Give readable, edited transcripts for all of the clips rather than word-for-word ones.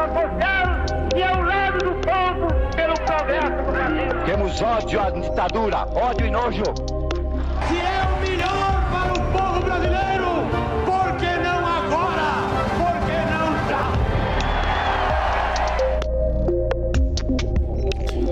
social e ao lado do povo pelo progresso do Brasil. Temos ódio à ditadura, ódio e nojo. Se é o melhor para o povo brasileiro, por que não agora? Por que não já?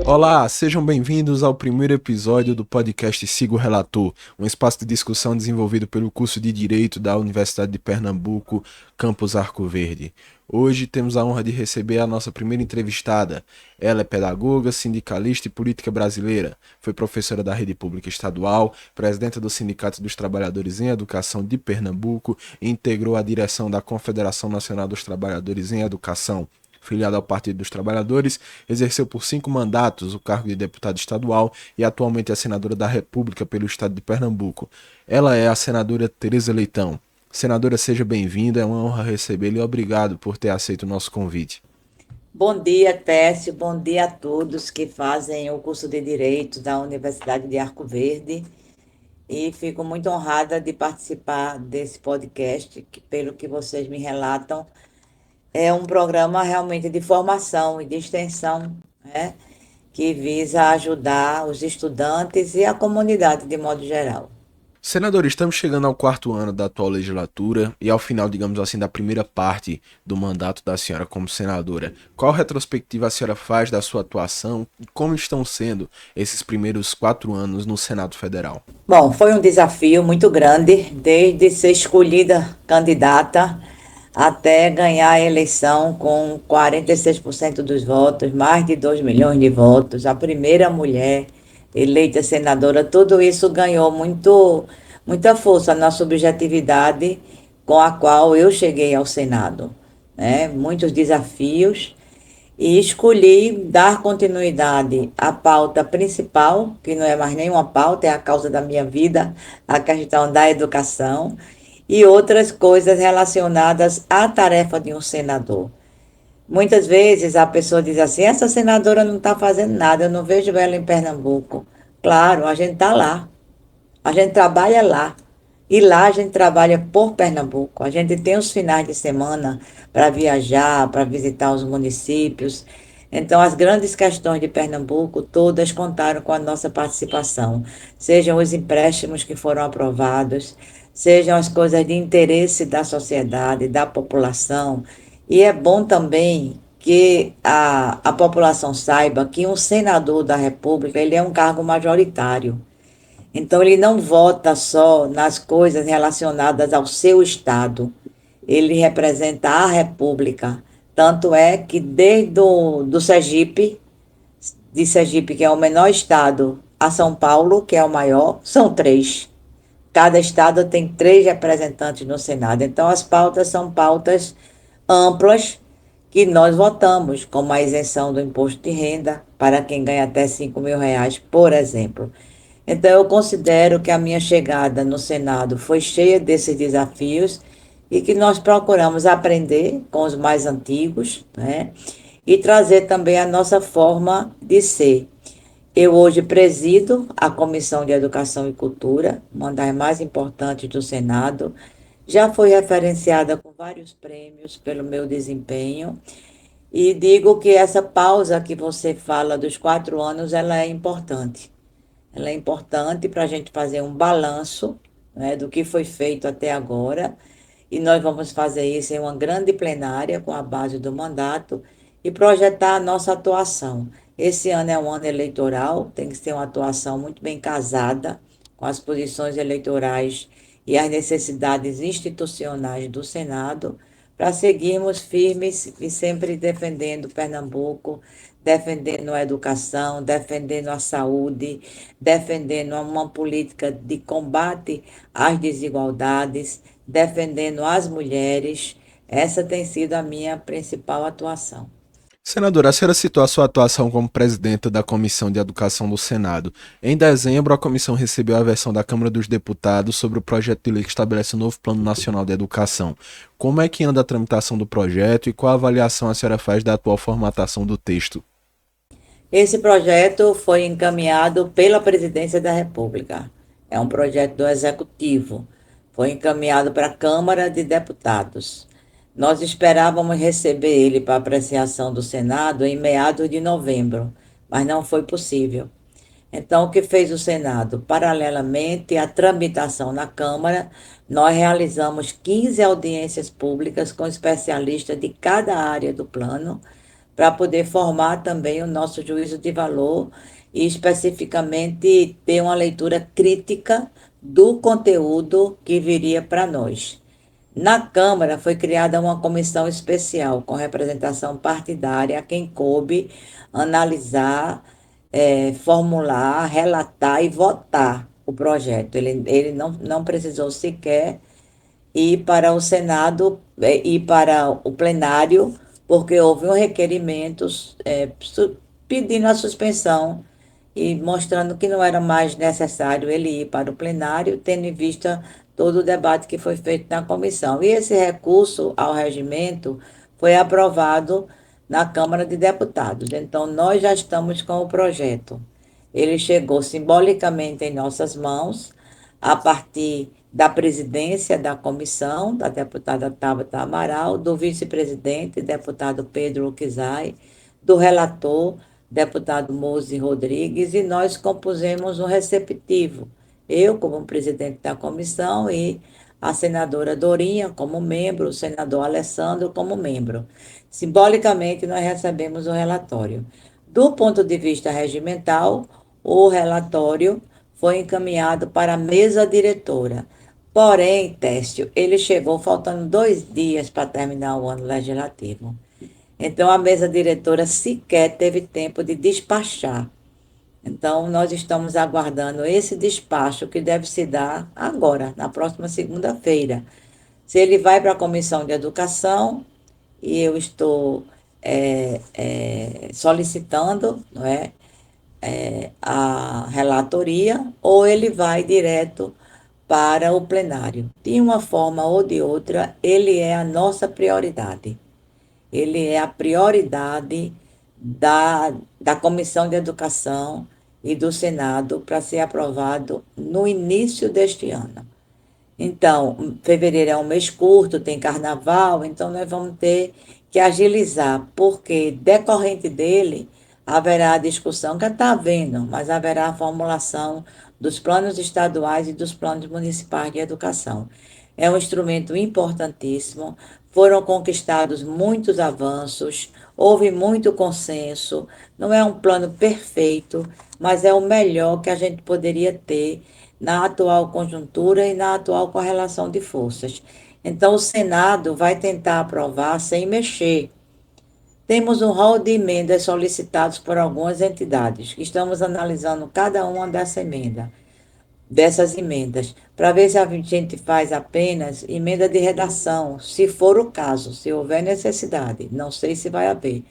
Olá, sejam bem-vindos ao primeiro episódio do podcast Siga o Relator, um espaço de discussão desenvolvido pelo curso de Direito da Universidade de Pernambuco, Campus Arco Verde. Hoje temos a honra de receber a nossa primeira entrevistada. Ela é pedagoga, sindicalista e política brasileira. Foi professora da Rede Pública Estadual, presidenta do Sindicato dos Trabalhadores em Educação de Pernambuco e integrou a direção da Confederação Nacional dos Trabalhadores em Educação. Filiada ao Partido dos Trabalhadores, exerceu por 5 mandatos o cargo de deputada estadual e atualmente é senadora da República pelo estado de Pernambuco. Ela é a senadora Tereza Leitão. Senadora, seja bem-vinda, é uma honra recebê-la e obrigado por ter aceito o nosso convite. Bom dia, Técio, bom dia a todos que fazem o curso de Direito da Universidade de Arco Verde e fico muito honrada de participar desse podcast, que, pelo que vocês me relatam, é um programa realmente de formação e de extensão, né, que visa ajudar os estudantes e a comunidade de modo geral. Senadora, estamos chegando ao 4º ano da atual legislatura e ao final, digamos assim, da primeira parte do mandato da senhora como senadora. Qual retrospectiva a senhora faz da sua atuação e como estão sendo esses primeiros 4 anos no Senado Federal? Bom, foi um desafio muito grande, desde ser escolhida candidata até ganhar a eleição com 46% dos votos, mais de 2 milhões de votos, a primeira mulher eleita senadora. Tudo isso ganhou muita força na subjetividade com a qual eu cheguei ao Senado, né? Muitos desafios, e escolhi dar continuidade à pauta principal, que não é mais nenhuma pauta, é a causa da minha vida, a questão da educação, e outras coisas relacionadas à tarefa de um senador. Muitas vezes a pessoa diz assim, essa senadora não está fazendo nada, eu não vejo ela em Pernambuco. Claro, a gente está lá, a gente trabalha lá, e lá a gente trabalha por Pernambuco. A gente tem os finais de semana para viajar, para visitar os municípios. Então, as grandes questões de Pernambuco, todas contaram com a nossa participação. Sejam os empréstimos que foram aprovados, sejam as coisas de interesse da sociedade, da população. E é bom também que a população saiba que um senador da República, ele é um cargo majoritário. Então, ele não vota só nas coisas relacionadas ao seu estado. Ele representa a República. Tanto é que desde do Sergipe, de Sergipe, que é o menor estado, a São Paulo, que é o maior, são 3. Cada estado tem 3 representantes no Senado. Então, as pautas são pautas amplas que nós votamos, como a isenção do imposto de renda para quem ganha até R$5 mil, por exemplo. Então, eu considero que a minha chegada no Senado foi cheia desses desafios e que nós procuramos aprender com os mais antigos, né, e trazer também a nossa forma de ser. Eu hoje presido a Comissão de Educação e Cultura, uma das mais importantes do Senado. Já fui referenciada com vários prêmios pelo meu desempenho. E digo que essa pausa que você fala dos 4 anos, ela é importante. Ela é importante para a gente fazer um balanço, né, do que foi feito até agora. E nós vamos fazer isso em uma grande plenária com a base do mandato e projetar a nossa atuação. Esse ano é um ano eleitoral, tem que ser uma atuação muito bem casada com as posições eleitorais e as necessidades institucionais do Senado, para seguirmos firmes e sempre defendendo Pernambuco, defendendo a educação, defendendo a saúde, defendendo uma política de combate às desigualdades, defendendo as mulheres. Essa tem sido a minha principal atuação. Senadora, a senhora citou a sua atuação como presidenta da Comissão de Educação do Senado. Em dezembro, a comissão recebeu a versão da Câmara dos Deputados sobre o projeto de lei que estabelece o novo Plano Nacional de Educação. Como é que anda a tramitação do projeto e qual a avaliação a senhora faz da atual formatação do texto? Esse projeto foi encaminhado pela Presidência da República. É um projeto do Executivo. Foi encaminhado para a Câmara de Deputados. Nós esperávamos receber ele para apreciação do Senado em meados de novembro, mas não foi possível. Então, o que fez o Senado? Paralelamente à tramitação na Câmara, nós realizamos 15 audiências públicas com especialistas de cada área do plano, para poder formar também o nosso juízo de valor e especificamente ter uma leitura crítica do conteúdo que viria para nós. Na Câmara foi criada uma comissão especial com representação partidária, a quem coube analisar, formular, relatar e votar o projeto. Ele não precisou sequer ir para o Senado e para o plenário, porque houve um requerimento pedindo a suspensão e mostrando que não era mais necessário ele ir para o plenário, tendo em vista todo o debate que foi feito na comissão. E esse recurso ao regimento foi aprovado na Câmara de Deputados. Então, nós já estamos com o projeto. Ele chegou simbolicamente em nossas mãos, a partir da presidência da comissão, da deputada Tabata Amaral, do vice-presidente, deputado Pedro Uquizai, do relator, deputado Mozi Rodrigues, e nós compusemos um receptivo. Eu, como presidente da comissão, e a senadora Dorinha como membro, o senador Alessandro como membro. Simbolicamente, nós recebemos o relatório. Do ponto de vista regimental, o relatório foi encaminhado para a mesa diretora. Porém, Técio, ele chegou faltando 2 dias para terminar o ano legislativo. Então, a mesa diretora sequer teve tempo de despachar. Então, nós estamos aguardando esse despacho que deve se dar agora, na próxima segunda-feira. Se ele vai para a Comissão de Educação, e eu estou solicitando, não é, a relatoria, ou ele vai direto para o plenário. De uma forma ou de outra, ele é a nossa prioridade. Ele é a prioridade da Comissão de Educação e do Senado para ser aprovado no início deste ano. Então, fevereiro é um mês curto, tem carnaval, então nós vamos ter que agilizar, porque decorrente dele haverá a discussão, que está havendo, mas haverá a formulação dos planos estaduais e dos planos municipais de educação. É um instrumento importantíssimo, foram conquistados muitos avanços, houve muito consenso, não é um plano perfeito, mas é o melhor que a gente poderia ter na atual conjuntura e na atual correlação de forças. Então, o Senado vai tentar aprovar sem mexer. Temos um rol de emendas solicitados por algumas entidades. Estamos analisando cada uma dessas emendas, para ver se a gente faz apenas emenda de redação, se for o caso, se houver necessidade. Não sei se vai haver.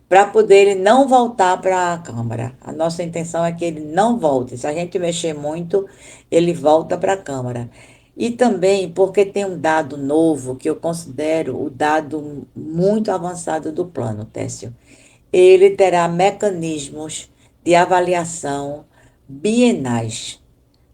Para poder ele não voltar para a Câmara. A nossa intenção é que ele não volte. Se a gente mexer muito, ele volta para a Câmara. E também porque tem um dado novo, que eu considero o dado muito avançado do plano, Técio. Ele terá mecanismos de avaliação bienais.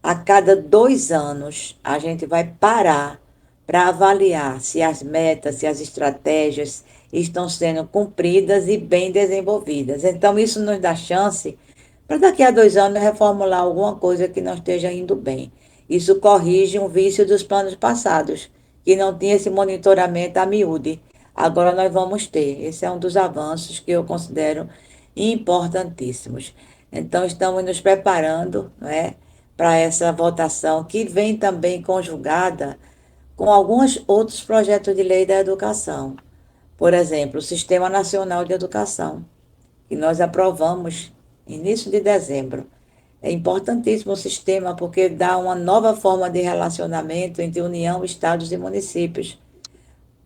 A cada 2 anos, a gente vai parar para avaliar se as metas, se as estratégias estão sendo cumpridas e bem desenvolvidas. Então, isso nos dá chance para daqui a 2 anos reformular alguma coisa que não esteja indo bem. Isso corrige um vício dos planos passados, que não tinha esse monitoramento a miúde. Agora nós vamos ter. Esse é um dos avanços que eu considero importantíssimos. Então, estamos nos preparando, não é, para essa votação, que vem também conjugada com alguns outros projetos de lei da educação. Por exemplo, o Sistema Nacional de Educação, que nós aprovamos início de dezembro. É importantíssimo o sistema porque dá uma nova forma de relacionamento entre União, Estados e municípios.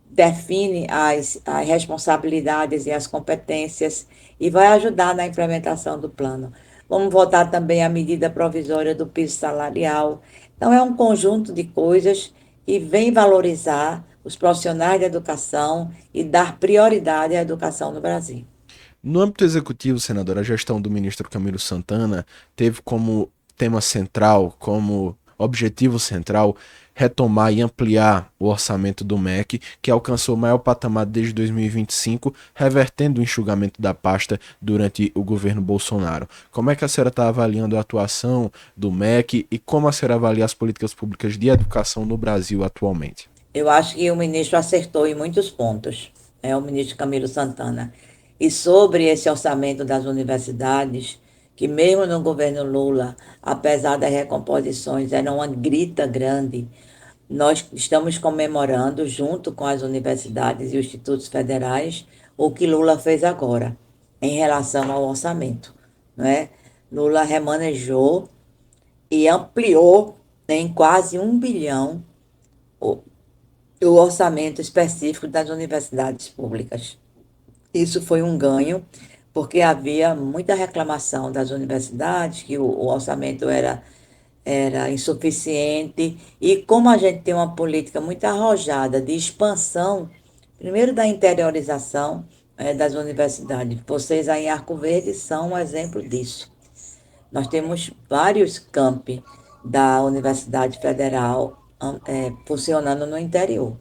Define as responsabilidades e as competências e vai ajudar na implementação do plano. Vamos votar também a medida provisória do piso salarial. Então, é um conjunto de coisas que vem valorizar os profissionais da educação e dar prioridade à educação no Brasil. No âmbito executivo, senador, a gestão do ministro Camilo Santana teve como tema central, como Objetivo central: retomar e ampliar o orçamento do MEC, que alcançou o maior patamar desde 2025, revertendo o enxugamento da pasta durante o governo Bolsonaro. Como é que a senhora está avaliando a atuação do MEC e como a senhora avalia as políticas públicas de educação no Brasil atualmente? Eu acho que o ministro acertou em muitos pontos, o ministro Camilo Santana. E sobre esse orçamento das universidades, que mesmo no governo Lula, apesar das recomposições, era uma grita grande, nós estamos comemorando, junto com as universidades e os institutos federais, o que Lula fez agora, em relação ao orçamento, não é? Lula remanejou e ampliou em quase 1 bilhão o orçamento específico das universidades públicas. Isso foi um ganho, porque havia muita reclamação das universidades, que o orçamento era insuficiente, e como a gente tem uma política muito arrojada de expansão, primeiro da interiorização das universidades. Vocês aí em Arco Verde são um exemplo disso. Nós temos vários campi da Universidade Federal funcionando no interior.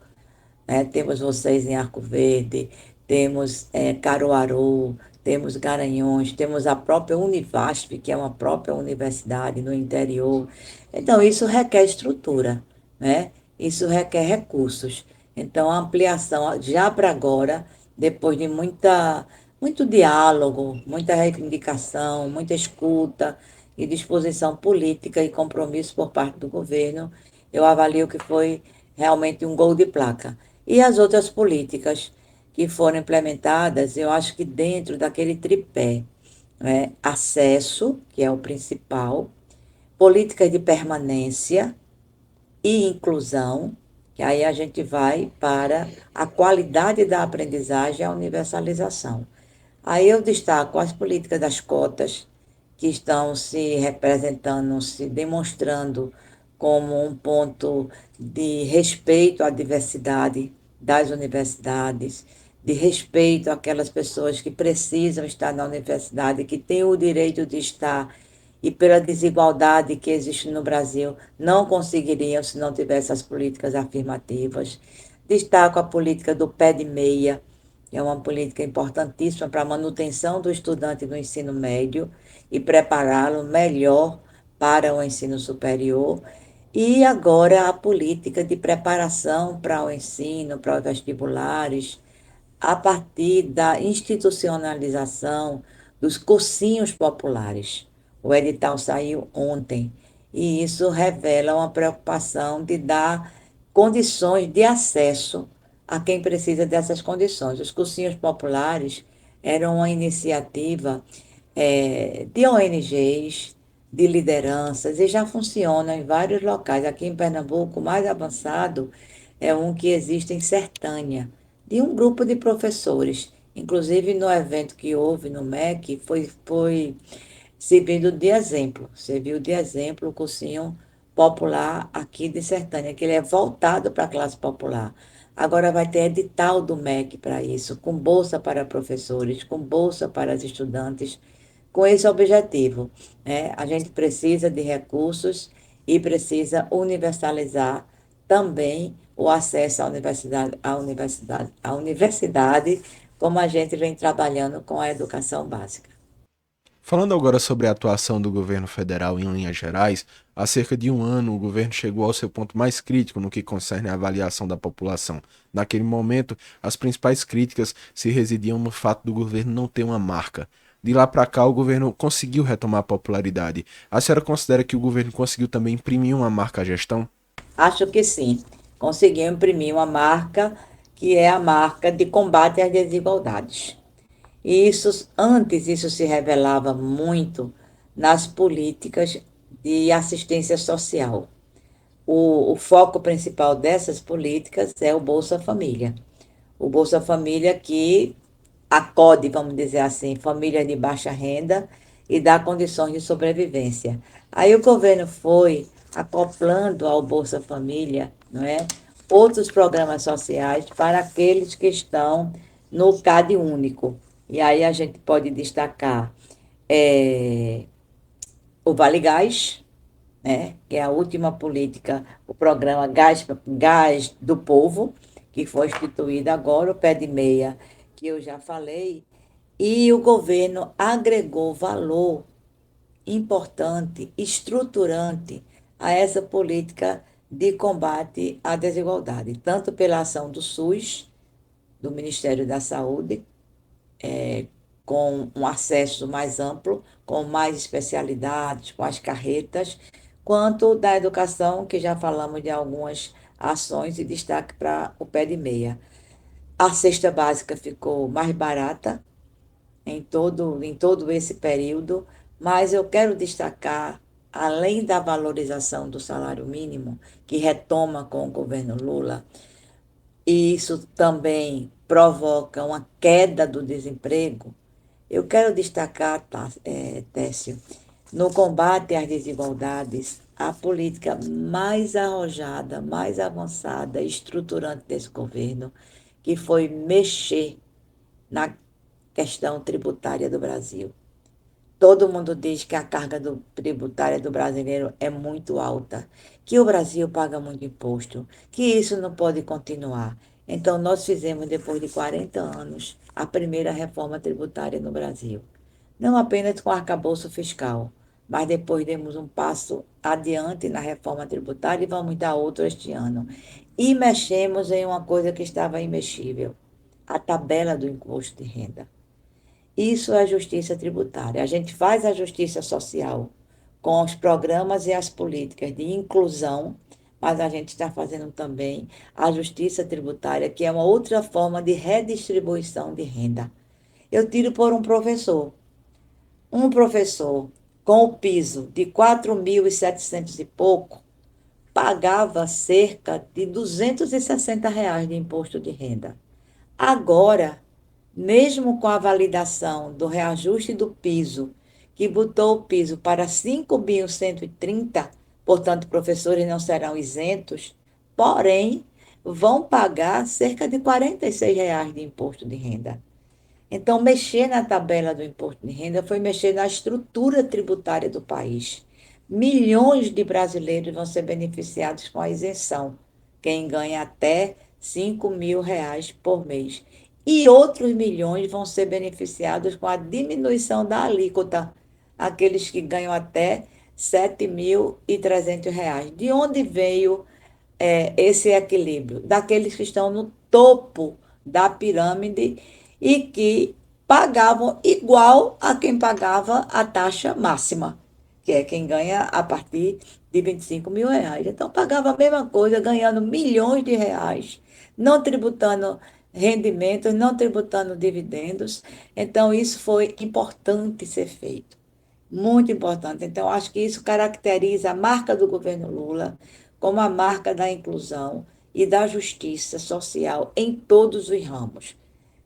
Temos vocês em Arco Verde, temos Caruaru, temos Garanhuns, temos a própria Univasf, que é uma própria universidade no interior. Então, isso requer estrutura, né? Isso requer recursos. Então, a ampliação, já para agora, depois de muito diálogo, muita reivindicação, muita escuta e disposição política e compromisso por parte do governo, eu avalio que foi realmente um gol de placa. E as outras políticas que foram implementadas, eu acho que dentro daquele tripé, acesso, que é o principal, políticas de permanência e inclusão, que aí a gente vai para a qualidade da aprendizagem e a universalização. Aí eu destaco as políticas das cotas, que estão se representando, se demonstrando como um ponto de respeito à diversidade das universidades, de respeito àquelas pessoas que precisam estar na universidade, que têm o direito de estar, e pela desigualdade que existe no Brasil, não conseguiriam se não tivesse as políticas afirmativas. Destaco a política do pé de meia, que é uma política importantíssima para a manutenção do estudante no ensino médio e prepará-lo melhor para o ensino superior. E agora a política de preparação para o ensino, para os vestibulares, a partir da institucionalização dos cursinhos populares. O edital saiu ontem e isso revela uma preocupação de dar condições de acesso a quem precisa dessas condições. Os cursinhos populares eram uma iniciativa de ONGs, de lideranças, e já funcionam em vários locais. Aqui em Pernambuco, o mais avançado é um que existe em Sertânia, de um grupo de professores. Inclusive, no evento que houve no MEC, foi servindo de exemplo. Serviu de exemplo o cursinho popular aqui de Sertânia, que ele é voltado para a classe popular. Agora vai ter edital do MEC para isso, com bolsa para professores, com bolsa para os estudantes, com esse objetivo. A gente precisa de recursos e precisa universalizar também o acesso à universidade, como a gente vem trabalhando com a educação básica. Falando agora sobre a atuação do governo federal em linhas gerais, há cerca de um ano o governo chegou ao seu ponto mais crítico no que concerne a avaliação da população. Naquele momento, as principais críticas se residiam no fato do governo não ter uma marca. De lá para cá, o governo conseguiu retomar a popularidade. A senhora considera que o governo conseguiu também imprimir uma marca à gestão? Acho que sim. Conseguiu imprimir uma marca que é a marca de combate às desigualdades. E antes isso se revelava muito nas políticas de assistência social. O foco principal dessas políticas é o Bolsa Família. O Bolsa Família que acode, vamos dizer assim, famílias de baixa renda e dá condições de sobrevivência. Aí o governo foi acoplando ao Bolsa Família, não é, outros programas sociais para aqueles que estão no CAD único. E aí a gente pode destacar o Vale Gás, né? Que é a última política, o programa Gás do Povo, que foi instituído agora, o pé de meia, que eu já falei, e o governo agregou valor importante, estruturante a essa política de combate à desigualdade, tanto pela ação do SUS, do Ministério da Saúde, com um acesso mais amplo, com mais especialidades, com as carretas, quanto da educação, que já falamos de algumas ações e destaque para o pé de meia. A cesta básica ficou mais barata em todo esse período, mas eu quero destacar, além da valorização do salário mínimo, que retoma com o governo Lula, e isso também provoca uma queda do desemprego. Eu quero destacar, Técio, no combate às desigualdades, a política mais arrojada, mais avançada, estruturante desse governo, que foi mexer na questão tributária do Brasil. Todo mundo diz que a carga tributária do brasileiro é muito alta, que o Brasil paga muito imposto, que isso não pode continuar. Então, nós fizemos, depois de 40 anos, a primeira reforma tributária no Brasil. Não apenas com o arcabouço fiscal, mas depois demos um passo adiante na reforma tributária e vamos dar outro este ano. E mexemos em uma coisa que estava imexível, a tabela do imposto de renda. Isso é justiça tributária. A gente faz a justiça social com os programas e as políticas de inclusão, mas a gente está fazendo também a justiça tributária, que é uma outra forma de redistribuição de renda. Eu tiro por um professor. Um professor com o piso de 4.700 e pouco pagava cerca de R$ 260 de imposto de renda. Agora, mesmo com a validação do reajuste do piso, que botou o piso para 5.130, portanto, professores não serão isentos, porém, vão pagar cerca de R$ 46 de imposto de renda. Então, mexer na tabela do imposto de renda foi mexer na estrutura tributária do país. Milhões de brasileiros vão ser beneficiados com a isenção, quem ganha até R$ 5.000 por mês. E outros milhões vão ser beneficiados com a diminuição da alíquota, aqueles que ganham até R$ 7.300. De onde veio esse equilíbrio? Daqueles que estão no topo da pirâmide e que pagavam igual a quem pagava a taxa máxima, que é quem ganha a partir de R$ 25.000. Então, pagava a mesma coisa, ganhando milhões de reais, não tributando rendimentos, não tributando dividendos. Então, isso foi importante ser feito, muito importante. Então, acho que isso caracteriza a marca do governo Lula como a marca da inclusão e da justiça social em todos os ramos,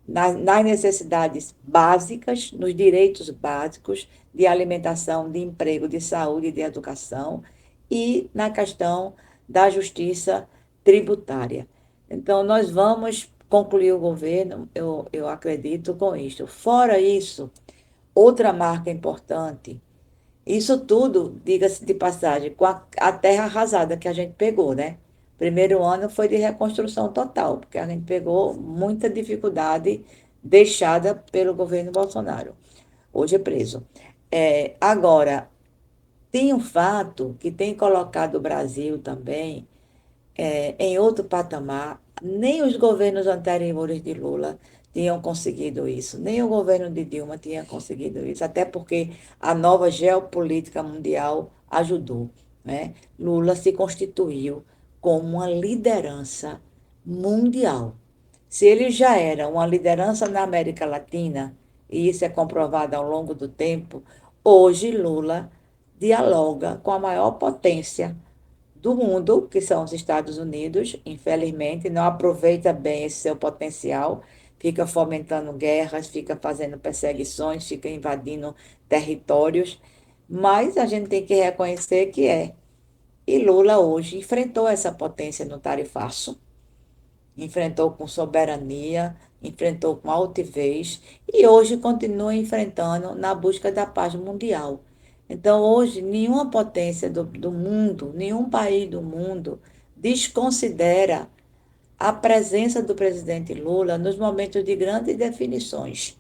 nas necessidades básicas, nos direitos básicos de alimentação, de emprego, de saúde e de educação, e na questão da justiça tributária. Então, nós vamos concluir o governo, eu acredito, com isso. Fora isso, outra marca importante, isso tudo, diga-se de passagem, com a terra arrasada que a gente pegou, né? Primeiro ano foi de reconstrução total, porque a gente pegou muita dificuldade deixada pelo governo Bolsonaro, hoje é preso. Agora, tem um fato que tem colocado o Brasil também em outro patamar. Nem os governos anteriores de Lula tinham conseguido isso, nem o governo de Dilma tinha conseguido isso, até porque a nova geopolítica mundial ajudou, né? Lula se constituiu como uma liderança mundial. Se ele já era uma liderança na América Latina, e isso é comprovado ao longo do tempo, hoje Lula dialoga com a maior potência do mundo, que são os Estados Unidos. Infelizmente, não aproveita bem esse seu potencial, fica fomentando guerras, fica fazendo perseguições, fica invadindo territórios, mas a gente tem que reconhecer que é. E Lula hoje enfrentou essa potência no tarifaço, enfrentou com soberania, enfrentou com altivez e hoje continua enfrentando na busca da paz mundial. Então, hoje, nenhuma potência do mundo, nenhum país do mundo desconsidera a presença do presidente Lula nos momentos de grandes definições.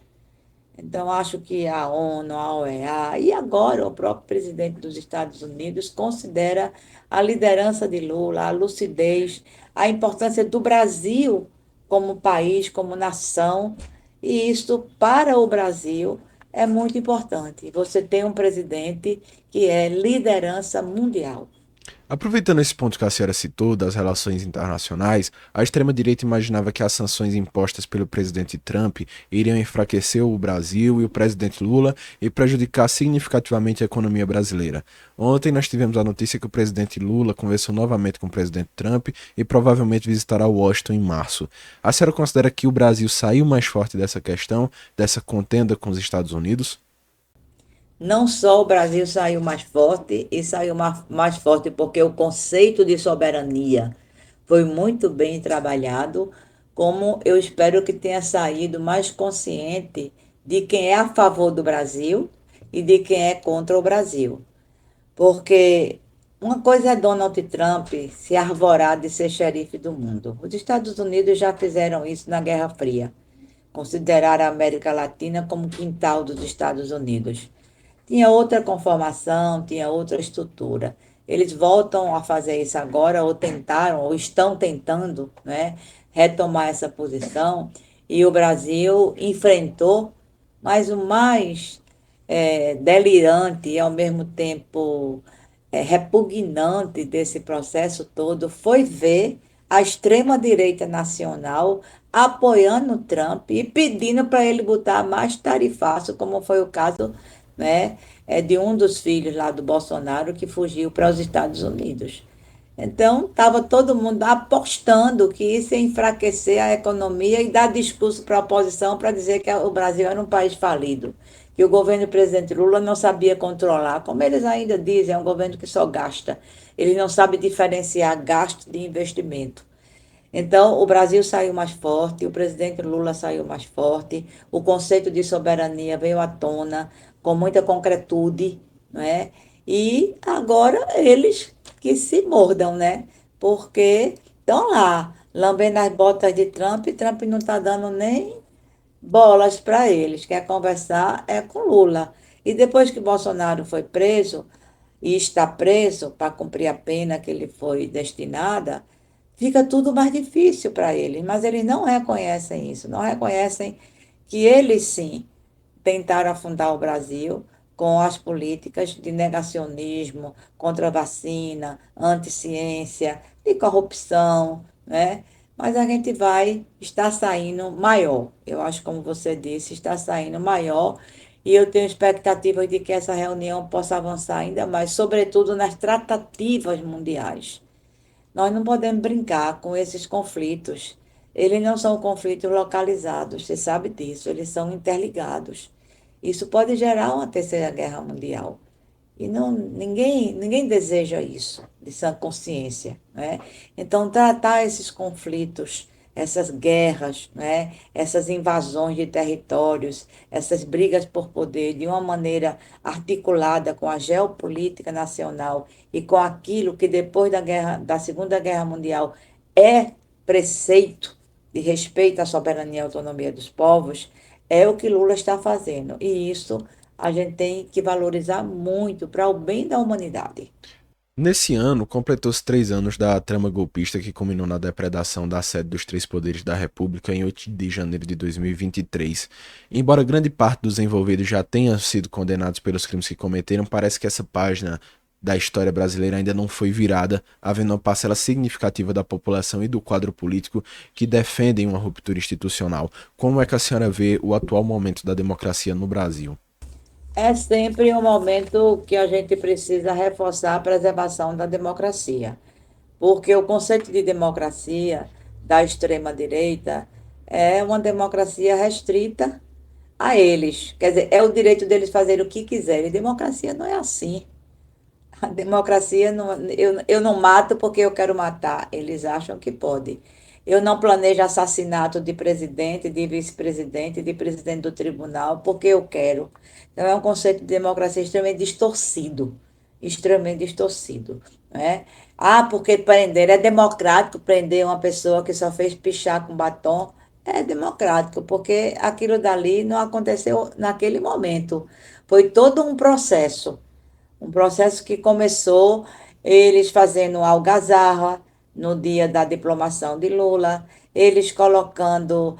Então, acho que a ONU, a OEA e agora o próprio presidente dos Estados Unidos considera a liderança de Lula, a lucidez, a importância do Brasil como país, como nação, e isso para o Brasil é muito importante. Você tem um presidente que é liderança mundial. Aproveitando esse ponto que a senhora citou das relações internacionais, a extrema-direita imaginava que as sanções impostas pelo presidente Trump iriam enfraquecer o Brasil e o presidente Lula e prejudicar significativamente a economia brasileira. Ontem nós tivemos a notícia que o presidente Lula conversou novamente com o presidente Trump e provavelmente visitará Washington em março. A senhora considera que o Brasil saiu mais forte dessa questão, dessa contenda com os Estados Unidos? Não só o Brasil saiu mais forte, e saiu mais forte porque o conceito de soberania foi muito bem trabalhado, como eu espero que tenha saído mais consciente de quem é a favor do Brasil e de quem é contra o Brasil. Porque uma coisa é Donald Trump se arvorar de ser xerife do mundo. Os Estados Unidos já fizeram isso na Guerra Fria, considerar a América Latina como quintal dos Estados Unidos. Tinha outra conformação, tinha outra estrutura. Eles voltam a fazer isso agora, ou tentaram, ou estão tentando, né, retomar essa posição, e o Brasil enfrentou, mas o mais delirante e, ao mesmo tempo, repugnante desse processo todo foi ver a extrema-direita nacional apoiando o Trump e pedindo para ele botar mais tarifaço, como foi o caso, né, de um dos filhos lá do Bolsonaro que fugiu para os Estados Unidos. Então, estava todo mundo apostando que isso ia enfraquecer a economia e dar discurso para a oposição para dizer que o Brasil era um país falido, que o governo do presidente Lula não sabia controlar. Como eles ainda dizem, é um governo que só gasta. Ele não sabe diferenciar gasto de investimento. Então, o Brasil saiu mais forte, o presidente Lula saiu mais forte, o conceito de soberania veio à tona com muita concretude, não é? E agora eles que se mordam, né? Porque estão lá, lambendo as botas de Trump, e Trump não está dando nem bolas para eles. Quer conversar é com Lula. E depois que Bolsonaro foi preso, e está preso para cumprir a pena que ele foi destinada, fica tudo mais difícil para eles. Mas eles não reconhecem isso, não reconhecem que eles sim tentaram afundar o Brasil com as políticas de negacionismo, contra a vacina, anti-ciência, de corrupção, né? Mas a gente vai estar saindo maior. Eu acho, como você disse, está saindo maior. E eu tenho expectativa de que essa reunião possa avançar ainda mais, sobretudo nas tratativas mundiais. Nós não podemos brincar com esses conflitos. Eles não são conflitos localizados, você sabe disso, eles são interligados. Isso pode gerar uma terceira guerra mundial. E não, ninguém deseja isso, de sã consciência, né? Então, tratar esses conflitos, essas guerras, né? Essas invasões de territórios, essas brigas por poder, de uma maneira articulada com a geopolítica nacional e com aquilo que depois da Segunda Guerra Mundial é preceito de respeito à soberania e autonomia dos povos, é o que Lula está fazendo. E isso a gente tem que valorizar muito para o bem da humanidade. Nesse ano, completou-se 3 anos da trama golpista que culminou na depredação da sede dos três poderes da República em 8 de janeiro de 2023. Embora grande parte dos envolvidos já tenham sido condenados pelos crimes que cometeram, parece que essa página da história brasileira ainda não foi virada, havendo uma parcela significativa da população e do quadro político que defendem uma ruptura institucional. Como é que a senhora vê o atual momento da democracia no Brasil? É sempre um momento que a gente precisa reforçar a preservação da democracia, porque o conceito de democracia da extrema-direita é uma democracia restrita a eles. Quer dizer, é o direito deles fazerem o que quiserem. Democracia não é assim. A democracia, não, eu não mato porque eu quero matar. Eles acham que pode. Eu não planejo assassinato de presidente, de vice-presidente, de presidente do tribunal, porque eu quero. Então, é um conceito de democracia extremamente distorcido, né? Ah, porque prender é democrático prender uma pessoa que só fez pichar com batom. É democrático, porque aquilo dali não aconteceu naquele momento. Foi todo um processo que começou eles fazendo algazarra no dia da diplomação de Lula, eles colocando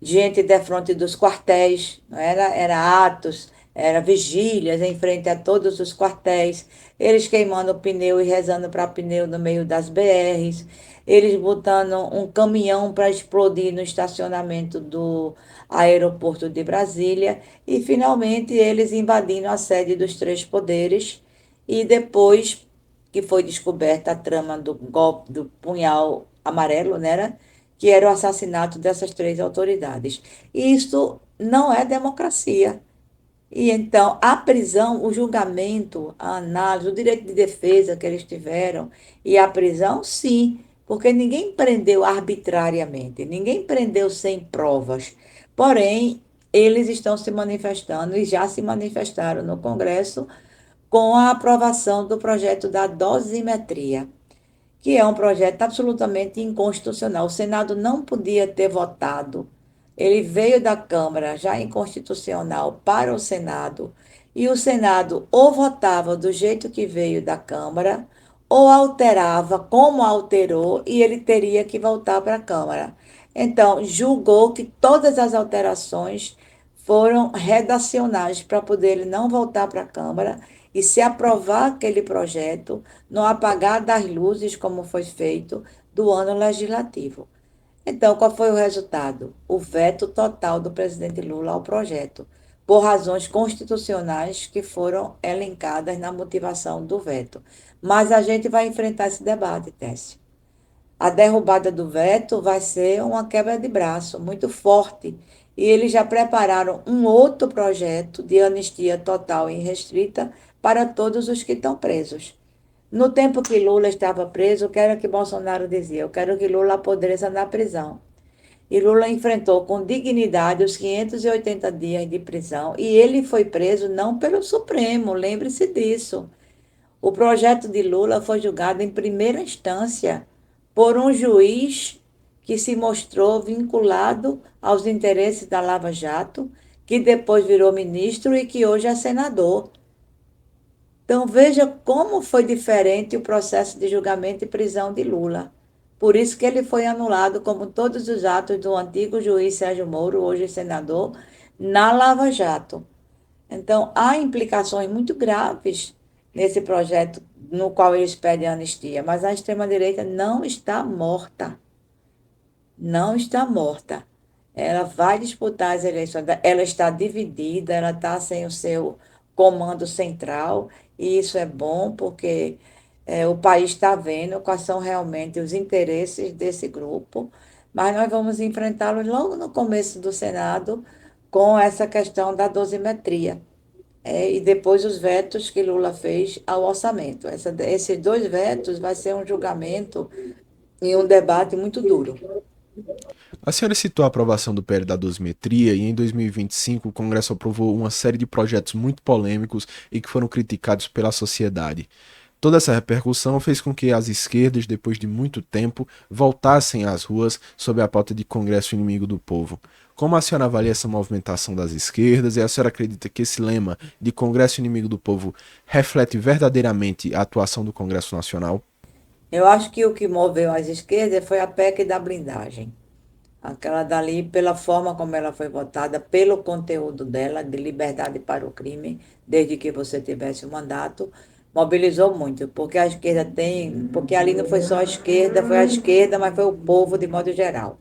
gente de frente dos quartéis, não era atos, era vigílias em frente a todos os quartéis, eles queimando pneu e rezando para pneu no meio das BRs, eles botando um caminhão para explodir no estacionamento do aeroporto de Brasília e finalmente eles invadindo a sede dos três poderes e depois que foi descoberta a trama do golpe do punhal amarelo, né? Que era o assassinato dessas três autoridades. E isso não é democracia. E então, a prisão, o julgamento, a análise, o direito de defesa que eles tiveram, e a prisão, sim, porque ninguém prendeu arbitrariamente, ninguém prendeu sem provas. Porém, eles estão se manifestando e já se manifestaram no Congresso com a aprovação do projeto da dosimetria, que é um projeto absolutamente inconstitucional. O Senado não podia ter votado. Ele veio da Câmara já inconstitucional para o Senado, e o Senado ou votava do jeito que veio da Câmara, ou alterava como alterou, e ele teria que voltar para a Câmara. Então, julgou que todas as alterações foram redacionais para poder ele não voltar para a Câmara e se aprovar aquele projeto no apagar das luzes, como foi feito, do ano legislativo. Então, qual foi o resultado? O veto total do presidente Lula ao projeto, por razões constitucionais que foram elencadas na motivação do veto. Mas a gente vai enfrentar esse debate, Técio. A derrubada do veto vai ser uma quebra de braço muito forte. E eles já prepararam um outro projeto de anistia total e irrestrita para todos os que estão presos. No tempo que Lula estava preso, o que era que Bolsonaro dizia? Eu quero que Lula apodreça na prisão. E Lula enfrentou com dignidade os 580 dias de prisão. E ele foi preso não pelo Supremo, lembre-se disso. O projeto de Lula foi julgado em primeira instância por um juiz que se mostrou vinculado aos interesses da Lava Jato, que depois virou ministro e que hoje é senador. Então, veja como foi diferente o processo de julgamento e prisão de Lula. Por isso que ele foi anulado, como todos os atos do antigo juiz Sérgio Moro, hoje senador, na Lava Jato. Então, há implicações muito graves nesse projeto no qual eles pedem anistia, mas a extrema-direita não está morta. Não está morta. Ela vai disputar as eleições, ela está dividida, ela está sem o seu comando central, e isso é bom porque o país está vendo quais são realmente os interesses desse grupo, mas nós vamos enfrentá-los logo no começo do Senado com essa questão da dosimetria. E depois os vetos que Lula fez ao orçamento. Esses dois vetos vai ser um julgamento e um debate muito duro. A senhora citou a aprovação do PL da dosimetria e em 2025 o Congresso aprovou uma série de projetos muito polêmicos e que foram criticados pela sociedade. Toda essa repercussão fez com que as esquerdas, depois de muito tempo, voltassem às ruas sob a pauta de Congresso Inimigo do Povo. Como a senhora avalia essa movimentação das esquerdas e a senhora acredita que esse lema de Congresso Inimigo do Povo reflete verdadeiramente a atuação do Congresso Nacional? Eu acho que o que moveu as esquerdas foi a PEC da blindagem. Aquela dali, pela forma como ela foi votada, pelo conteúdo dela, de liberdade para o crime, desde que você tivesse o mandato, mobilizou muito, porque a esquerda porque ali não foi só a esquerda, foi a esquerda, mas foi o povo de modo geral.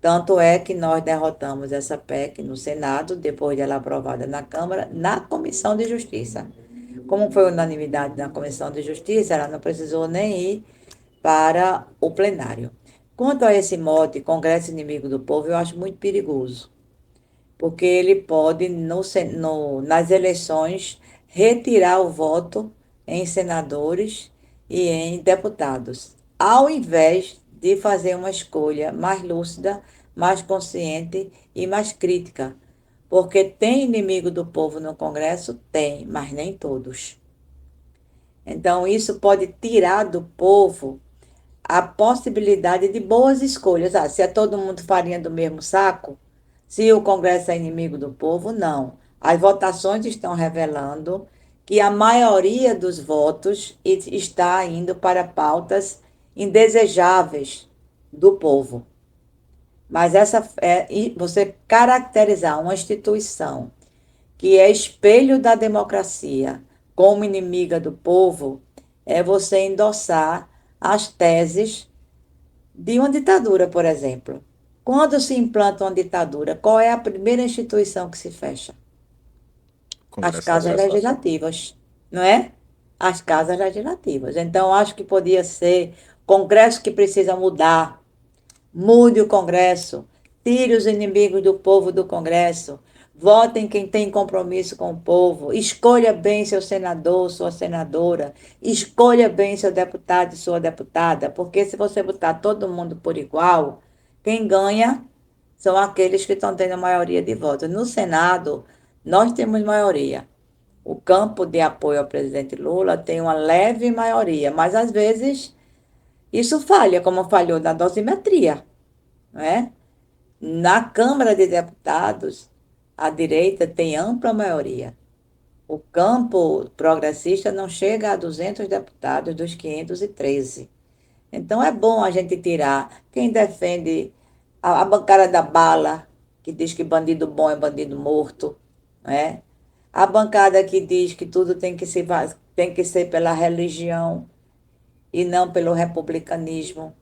Tanto é que nós derrotamos essa PEC no Senado, depois dela aprovada na Câmara, na Comissão de Justiça. Como foi unanimidade na Comissão de Justiça, ela não precisou nem ir para o plenário. Quanto a esse mote, Congresso Inimigo do Povo, eu acho muito perigoso, porque ele pode, nas eleições, retirar o voto em senadores e em deputados, ao invés de fazer uma escolha mais lúcida, mais consciente e mais crítica. Porque tem inimigo do povo no Congresso? Tem, mas nem todos. Então, isso pode tirar do povo a possibilidade de boas escolhas. Se é todo mundo farinha do mesmo saco, se o Congresso é inimigo do povo, não. As votações estão revelando que a maioria dos votos está indo para pautas indesejáveis do povo. Mas você caracterizar uma instituição que é espelho da democracia como inimiga do povo é você endossar as teses de uma ditadura, por exemplo. Quando se implanta uma ditadura, qual é a primeira instituição que se fecha? As casas legislativas, não é? As casas legislativas. Então, acho que podia ser Congresso que precisa mudar. Mude o Congresso, tire os inimigos do povo do Congresso, votem quem tem compromisso com o povo, escolha bem seu senador, sua senadora, escolha bem seu deputado e sua deputada, porque se você botar todo mundo por igual, quem ganha são aqueles que estão tendo a maioria de votos. No Senado, nós temos maioria. O campo de apoio ao presidente Lula tem uma leve maioria, mas às vezes isso falha, como falhou na dosimetria, não é? Na Câmara de Deputados, a direita tem ampla maioria. O campo progressista não chega a 200 deputados dos 513. Então é bom a gente tirar quem defende a bancada da bala, que diz que bandido bom é bandido morto, não é? A bancada que diz que tudo tem que ser pela religião e não pelo republicanismo.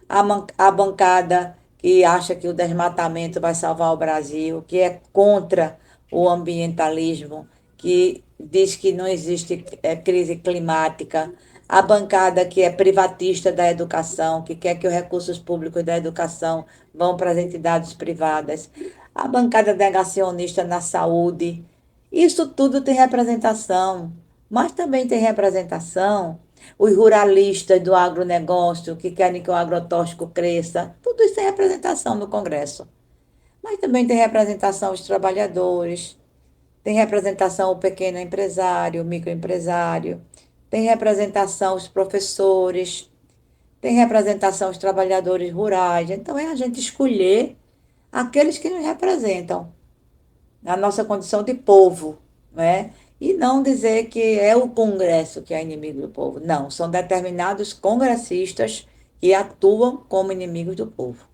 A bancada que acha que o desmatamento vai salvar o Brasil, que é contra o ambientalismo, que diz que não existe crise climática. A bancada que é privatista da educação, que quer que os recursos públicos da educação vão para as entidades privadas. A bancada negacionista na saúde. Isso tudo tem representação, mas também tem representação os ruralistas do agronegócio, que querem que o agrotóxico cresça. Tudo isso tem representação no Congresso. Mas também tem representação os trabalhadores, tem representação o pequeno empresário, o microempresário, tem representação os professores, tem representação os trabalhadores rurais. Então, é a gente escolher aqueles que nos representam, na nossa condição de povo, né? E não dizer que é o Congresso que é inimigo do povo. Não, são determinados congressistas que atuam como inimigos do povo.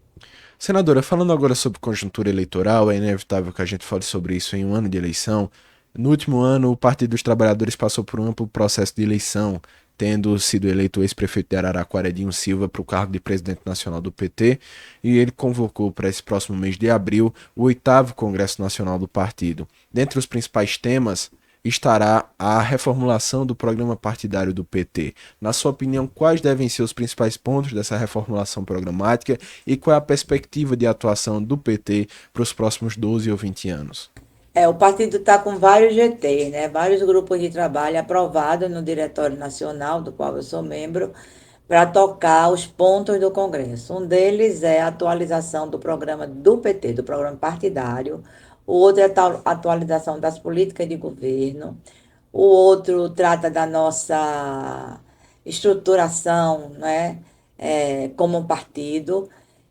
Senadora, falando agora sobre conjuntura eleitoral, é inevitável que a gente fale sobre isso em um ano de eleição. No último ano, o Partido dos Trabalhadores passou por um amplo processo de eleição, tendo sido eleito o ex-prefeito de Araraquara, Edinho Silva, para o cargo de presidente nacional do PT, e ele convocou para esse próximo mês de abril o 8º Congresso Nacional do Partido. Dentre os principais temas estará a reformulação do programa partidário do PT. Na sua opinião, quais devem ser os principais pontos dessa reformulação programática e qual é a perspectiva de atuação do PT para os próximos 12 ou 20 anos? O partido está com vários GTs, né? Vários grupos de trabalho aprovados no Diretório Nacional, do qual eu sou membro, para tocar os pontos do Congresso. Um deles é a atualização do programa do PT, do programa partidário. O outro é a atualização das políticas de governo. O outro trata da nossa estruturação, né, como um partido.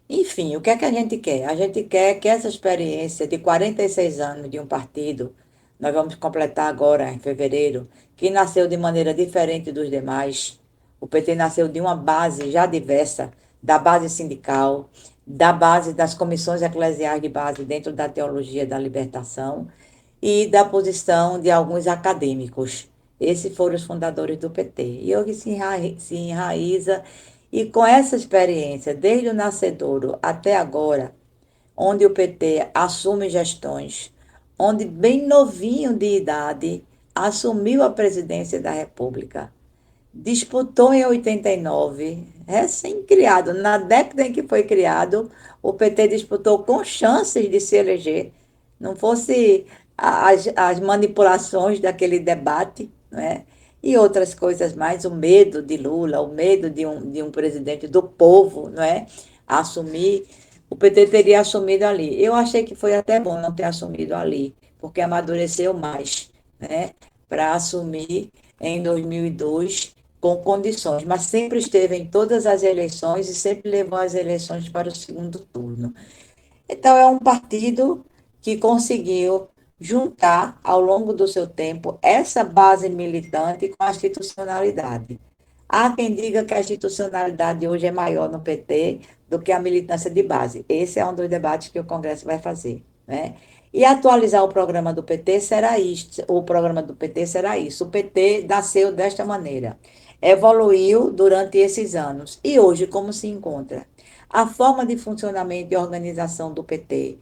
Enfim, o que é que a gente quer? A gente quer que essa experiência de 46 anos de um partido, nós vamos completar agora em fevereiro, que nasceu de maneira diferente dos demais. O PT nasceu de uma base já diversa, da base sindical, da base das comissões eclesiais de base dentro da teologia da libertação e da posição de alguns acadêmicos. Esses foram os fundadores do PT. E hoje se enraiza, e com essa experiência, desde o nascedouro até agora, onde o PT assume gestões, onde bem novinho de idade assumiu a presidência da República, disputou em 89, recém-criado, na década em que foi criado, o PT disputou com chances de se eleger, não fosse as manipulações daquele debate, né? e outras coisas mais, o medo de Lula, o medo de um presidente do povo, não é? Assumir, o PT teria assumido ali. Eu achei que foi até bom não ter assumido ali, porque amadureceu mais, né? Para assumir em 2002 com condições, mas sempre esteve em todas as eleições e sempre levou as eleições para o segundo turno. Então, é um partido que conseguiu juntar, ao longo do seu tempo, essa base militante com a institucionalidade. Há quem diga que a institucionalidade hoje é maior no PT do que a militância de base. Esse é um dos debates que o Congresso vai fazer, né? E atualizar o programa do PT será isso. O programa do PT será isso. O PT nasceu desta maneira, evoluiu durante esses anos. E hoje, como se encontra? A forma de funcionamento e organização do PT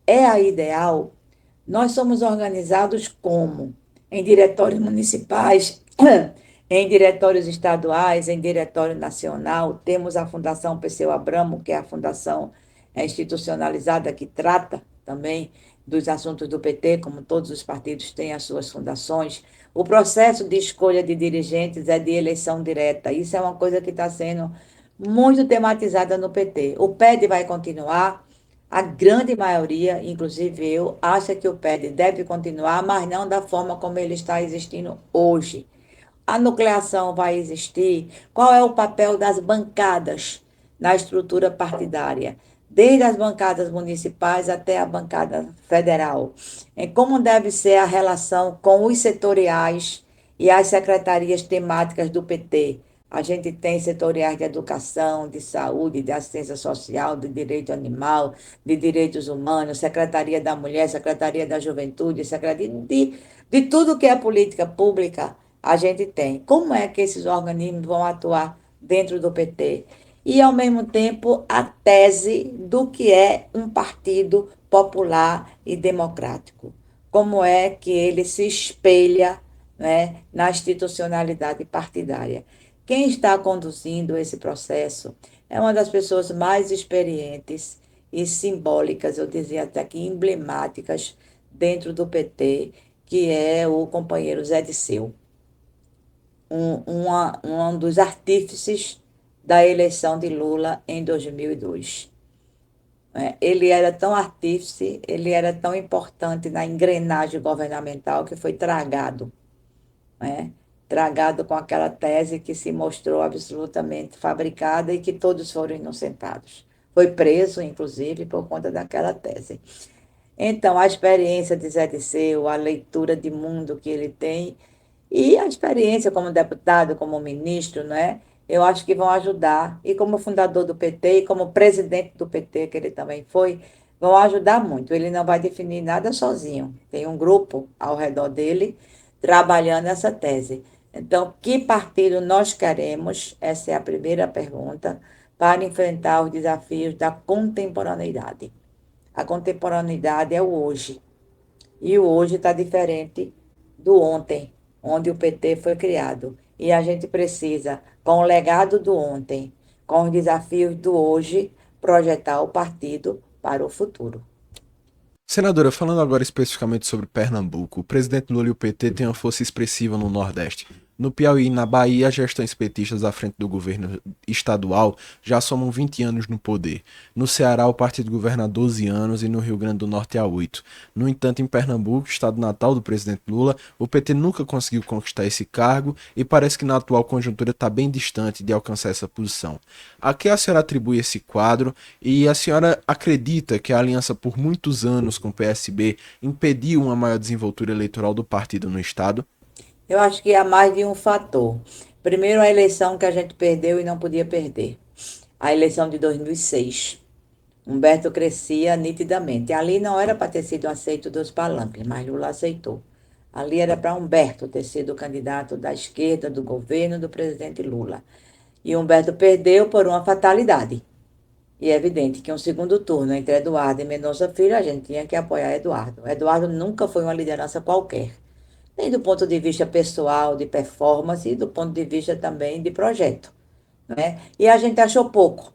é a ideal? Nós somos organizados como? Em diretórios municipais, em diretórios estaduais, em diretório nacional. Temos a Fundação Perseu Abramo, que é a fundação institucionalizada que trata também dos assuntos do PT, como todos os partidos têm as suas fundações. O processo de escolha de dirigentes é de eleição direta. Isso é uma coisa que está sendo muito tematizada no PT. O PED vai continuar, a grande maioria, inclusive eu, acha que o PED deve continuar, mas não da forma como ele está existindo hoje. A nucleação vai existir? Qual é o papel das bancadas na estrutura partidária? Desde as bancadas municipais até a bancada federal. Como deve ser a relação com os setoriais e as secretarias temáticas do PT? A gente tem setoriais de educação, de saúde, de assistência social, de direito animal, de direitos humanos, Secretaria da Mulher, Secretaria da Juventude, Secretaria de tudo que é política pública, a gente tem. Como é que esses organismos vão atuar dentro do PT? E, ao mesmo tempo, a tese do que é um partido popular e democrático. Como é que ele se espelha, né, na institucionalidade partidária. Quem está conduzindo esse processo é uma das pessoas mais experientes e simbólicas, eu dizia até que emblemáticas, dentro do PT, que é o companheiro Zé Disseu, um dos artífices da eleição de Lula em 2002. Ele era tão artífice, ele era tão importante na engrenagem governamental que foi tragado, né? Tragado com aquela tese que se mostrou absolutamente fabricada e que todos foram inocentados. Foi preso, inclusive, por conta daquela tese. Então, a experiência de Zé Disseu, a leitura de mundo que ele tem e a experiência como deputado, como ministro, né? Eu acho que vão ajudar. E como fundador do PT e como presidente do PT, que ele também foi, vão ajudar muito. Ele não vai definir nada sozinho. Tem um grupo ao redor dele trabalhando essa tese. Então, que partido nós queremos? Essa é a primeira pergunta para enfrentar os desafios da contemporaneidade. A contemporaneidade é o hoje. E o hoje está diferente do ontem, onde o PT foi criado. E a gente precisa, com o legado do ontem, com os desafios do hoje, projetar o partido para o futuro. Senadora, falando agora especificamente sobre Pernambuco, o presidente Lula e o PT têm uma força expressiva no Nordeste. No Piauí e na Bahia, as gestões petistas à frente do governo estadual já somam 20 anos no poder. No Ceará, o partido governa há 12 anos e no Rio Grande do Norte há 8. No entanto, em Pernambuco, estado natal do presidente Lula, o PT nunca conseguiu conquistar esse cargo e parece que na atual conjuntura está bem distante de alcançar essa posição. A que a senhora atribui esse quadro e a senhora acredita que a aliança por muitos anos com o PSB impediu uma maior desenvoltura eleitoral do partido no estado? Eu acho que há mais de um fator. Primeiro, a eleição que a gente perdeu e não podia perder. A eleição de 2006. Humberto crescia nitidamente. Ali não era para ter sido aceito dos palanques, mas Lula aceitou. Ali era para Humberto ter sido o candidato da esquerda, do governo do presidente Lula. E Humberto perdeu por uma fatalidade. E é evidente que um segundo turno entre Eduardo e Mendonça Filho, a gente tinha que apoiar Eduardo. Eduardo nunca foi uma liderança qualquer, nem do ponto de vista pessoal, de performance, e do ponto de vista também de projeto, né? E a gente achou pouco.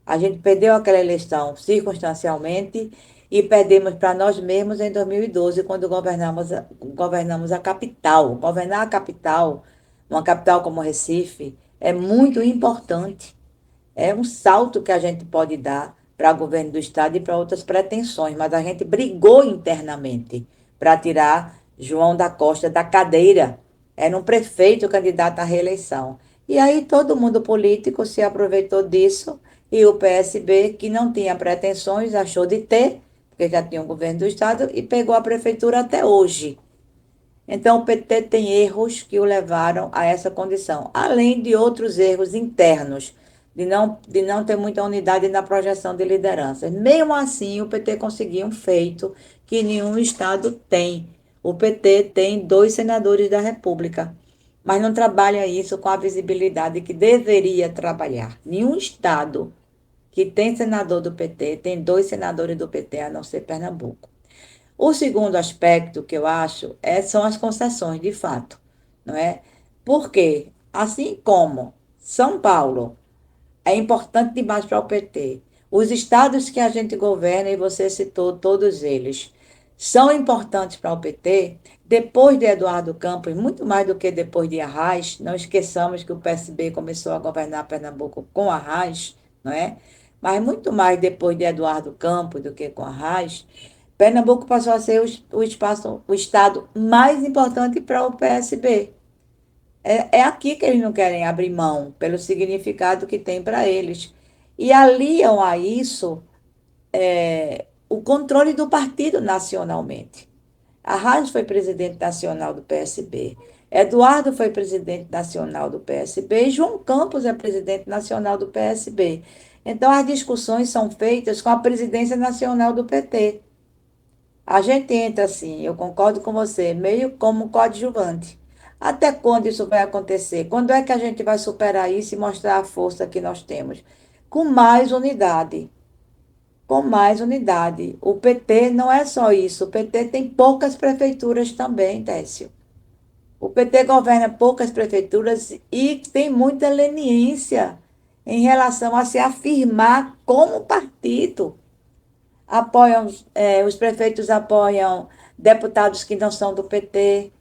A gente perdeu aquela eleição circunstancialmente e perdemos para nós mesmos em 2012, quando governamos a capital. Governar a capital uma capital como Recife, é muito importante. É um salto que a gente pode dar para o governo do estado e para outras pretensões, mas a gente brigou internamente para tirar João da Costa da cadeira. Era um prefeito candidato à reeleição. E aí todo mundo político se aproveitou disso e o PSB, que não tinha pretensões, achou de ter, porque já tinha um governo do estado, e pegou a prefeitura até hoje. Então, o PT tem erros que o levaram a essa condição, além de outros erros internos, de não ter muita unidade na projeção de lideranças. Mesmo assim, o PT conseguiu um feito que nenhum estado tem. O PT tem 2 senadores da República, mas não trabalha isso com a visibilidade que deveria trabalhar. Nenhum estado que tem senador do PT tem 2 senadores do PT, a não ser Pernambuco. O segundo aspecto que eu acho são as concessões, de fato, não é? Porque, assim como São Paulo é importante demais para o PT, os estados que a gente governa, e você citou todos eles, são importantes para o PT, depois de Eduardo Campos, muito mais do que depois de Arraes, não esqueçamos que o PSB começou a governar Pernambuco com Arraes, não é? Mas muito mais depois de Eduardo Campos do que com Arraes, Pernambuco passou a ser o estado mais importante para o PSB. É aqui que eles não querem abrir mão, pelo significado que tem para eles. E aliam a isso o controle do partido nacionalmente. Arraes foi presidente nacional do PSB, Eduardo foi presidente nacional do PSB e João Campos é presidente nacional do PSB. Então, as discussões são feitas com a presidência nacional do PT. A gente entra assim, eu concordo com você, meio como coadjuvante. Até quando isso vai acontecer? Quando é que a gente vai superar isso e mostrar a força que nós temos? Com mais unidade. Com mais unidade. O PT não é só isso. O PT tem poucas prefeituras também, Técio. O PT governa poucas prefeituras e tem muita leniência em relação a se afirmar como partido. Os prefeitos apoiam deputados que não são do PT,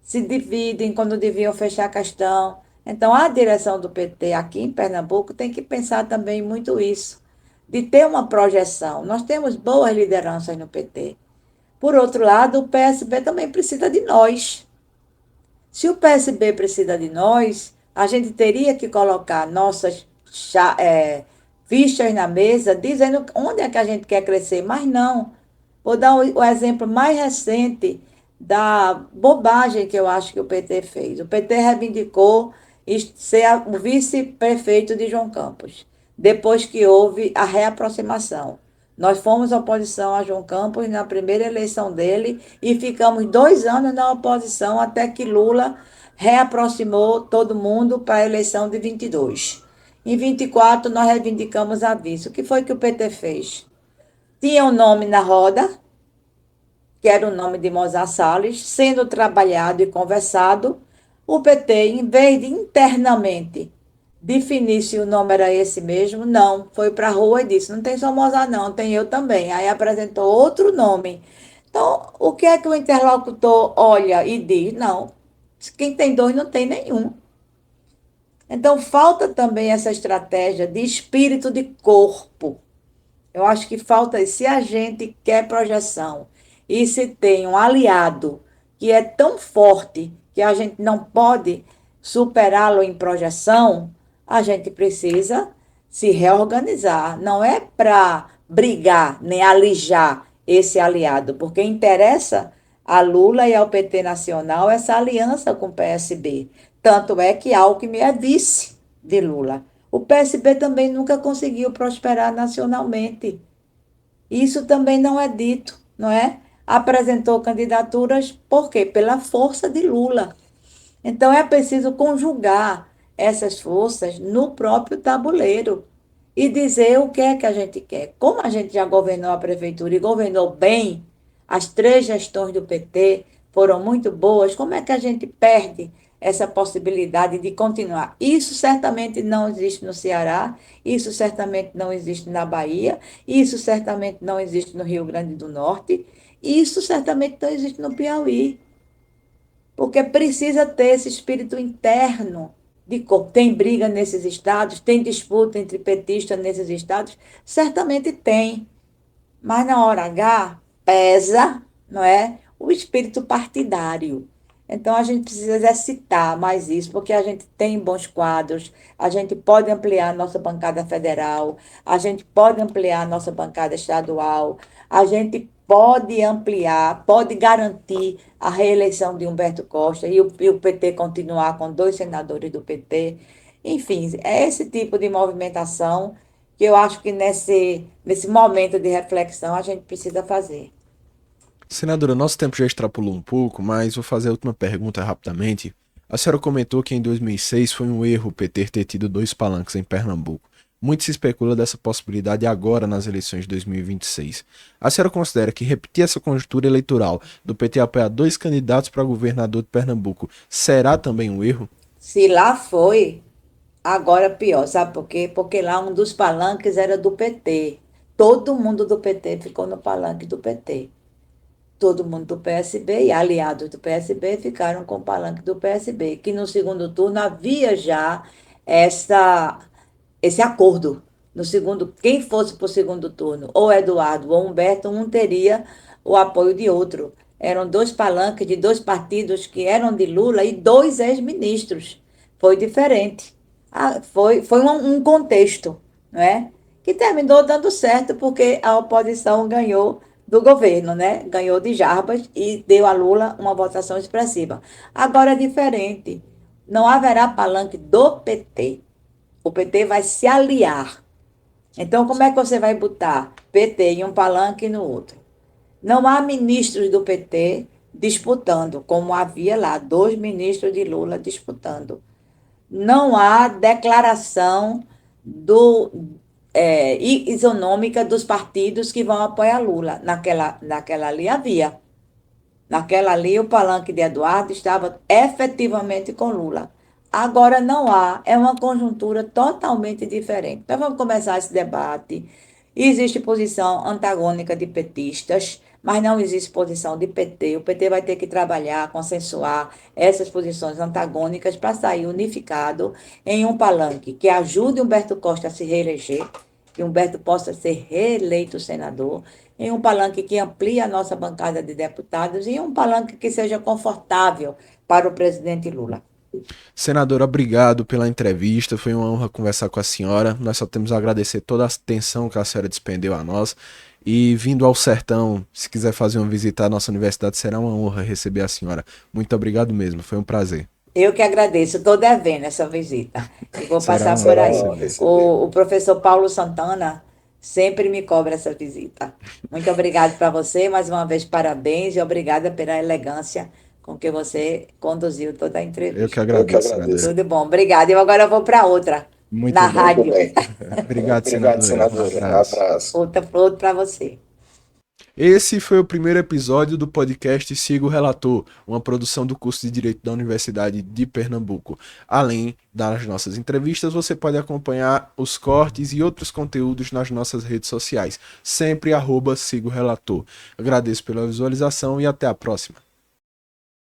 se dividem quando deviam fechar a questão. Então, a direção do PT aqui em Pernambuco tem que pensar também muito isso, de ter uma projeção. Nós temos boas lideranças no PT. Por outro lado, o PSB também precisa de nós. Se o PSB precisa de nós, a gente teria que colocar nossas fichas na mesa, dizendo onde é que a gente quer crescer, mas não. Vou dar o exemplo mais recente da bobagem que eu acho que o PT fez. O PT reivindicou ser o vice-prefeito de João Campos, depois que houve a reaproximação. Nós fomos oposição a João Campos na primeira eleição dele e ficamos 2 anos na oposição até que Lula reaproximou todo mundo para a eleição de 22. Em 24, nós reivindicamos a vice. O que foi que o PT fez? Tinha um nome na roda, que era o nome de Mozart Salles, sendo trabalhado e conversado. O PT, em vez de internamente definir se o nome era esse mesmo, não, foi para a rua e disse, não tem só Mozart não, tem eu também. Aí apresentou outro nome. Então, o que é que o interlocutor olha e diz? Não, quem tem 2 não tem nenhum. Então, falta também essa estratégia de espírito de corpo. Eu acho que falta, se a gente quer projeção e se tem um aliado que é tão forte que a gente não pode superá-lo em projeção, a gente precisa se reorganizar. Não é para brigar nem alijar esse aliado, porque interessa a Lula e ao PT Nacional essa aliança com o PSB. Tanto é que Alckmin é vice de Lula. O PSB também nunca conseguiu prosperar nacionalmente. Isso também não é dito, não é? Apresentou candidaturas, por quê? Pela força de Lula. Então, é preciso conjugar essas forças no próprio tabuleiro e dizer o que é que a gente quer. Como a gente já governou a prefeitura e governou bem, as 3 gestões do PT foram muito boas, como é que a gente perde essa possibilidade de continuar? Isso certamente não existe no Ceará, isso certamente não existe na Bahia, isso certamente não existe no Rio Grande do Norte, isso certamente não existe no Piauí. porque precisa ter esse espírito interno de corpo. Tem briga nesses estados, tem disputa entre petistas nesses estados, certamente tem, mas na hora H pesa, não é, o espírito partidário. Então a gente precisa exercitar mais isso, porque a gente tem bons quadros, a gente pode ampliar a nossa bancada federal, a gente pode ampliar a nossa bancada estadual, a gente pode ampliar, pode garantir a reeleição de Humberto Costa e o PT continuar com 2 senadores do PT. Enfim, é esse tipo de movimentação que eu acho que nesse momento de reflexão a gente precisa fazer. Senadora, nosso tempo já extrapolou um pouco, mas vou fazer a última pergunta rapidamente. A senhora comentou que em 2006 foi um erro o PT ter tido 2 palanques em Pernambuco. Muito se especula dessa possibilidade agora nas eleições de 2026. A senhora considera que repetir essa conjuntura eleitoral do PT apoiar 2 candidatos para governador de Pernambuco será também um erro? Se lá foi, agora pior, sabe por quê? Porque lá um dos palanques era do PT. Todo mundo do PT ficou no palanque do PT. Todo mundo do PSB e aliados do PSB ficaram com o palanque do PSB, que no segundo turno havia já esse acordo. No segundo, quem fosse para o segundo turno, ou Eduardo ou Humberto, um teria o apoio de outro. Eram 2 palanques de 2 partidos que eram de Lula e 2 ex-ministros. Foi diferente. Foi um contexto, não é? Que terminou dando certo porque a oposição ganhou do governo, né? Ganhou de Jarbas e deu a Lula uma votação expressiva. Agora é diferente. Não haverá palanque do PT. O PT vai se aliar. Então, como é que você vai botar PT em um palanque e no outro? Não há ministros do PT disputando, como havia lá, 2 ministros de Lula disputando. Não há declaração isonômica dos partidos que vão apoiar Lula. Naquela ali havia. Naquela ali, o palanque de Eduardo estava efetivamente com Lula. Agora não há, é uma conjuntura totalmente diferente. Então vamos começar esse debate. Existe posição antagônica de petistas, mas não existe posição de PT. O PT vai ter que trabalhar, consensuar essas posições antagônicas para sair unificado em um palanque que ajude Humberto Costa a se reeleger, que Humberto possa ser reeleito senador, em um palanque que amplie a nossa bancada de deputados e um palanque que seja confortável para o presidente Lula. Senadora, obrigado pela entrevista, foi uma honra conversar com a senhora. Nós só temos a agradecer toda a atenção que a senhora despendeu a nós. E vindo ao sertão, se quiser fazer uma visita à nossa universidade, será uma honra receber a senhora. Muito obrigado mesmo, foi um prazer. Eu que agradeço, estou devendo essa visita. E vou Será passar uma por honra aí. receber. O professor Paulo Santana sempre me cobra essa visita. Muito obrigado para você, mais uma vez parabéns e obrigada pela elegância com que você conduziu toda a Eu entrevista. que agradeço, senadora. Tudo bom, obrigada. Eu agora vou para outra, Muito na bem. rádio. Obrigado, senadora. Um abraço. Outra para você. Esse foi o primeiro episódio do podcast Siga o Relator, uma produção do curso de Direito da Universidade de Pernambuco. Além das nossas entrevistas, você pode acompanhar os cortes e outros conteúdos nas nossas redes sociais, sempre @Siga o Relator. Agradeço pela visualização e até a próxima.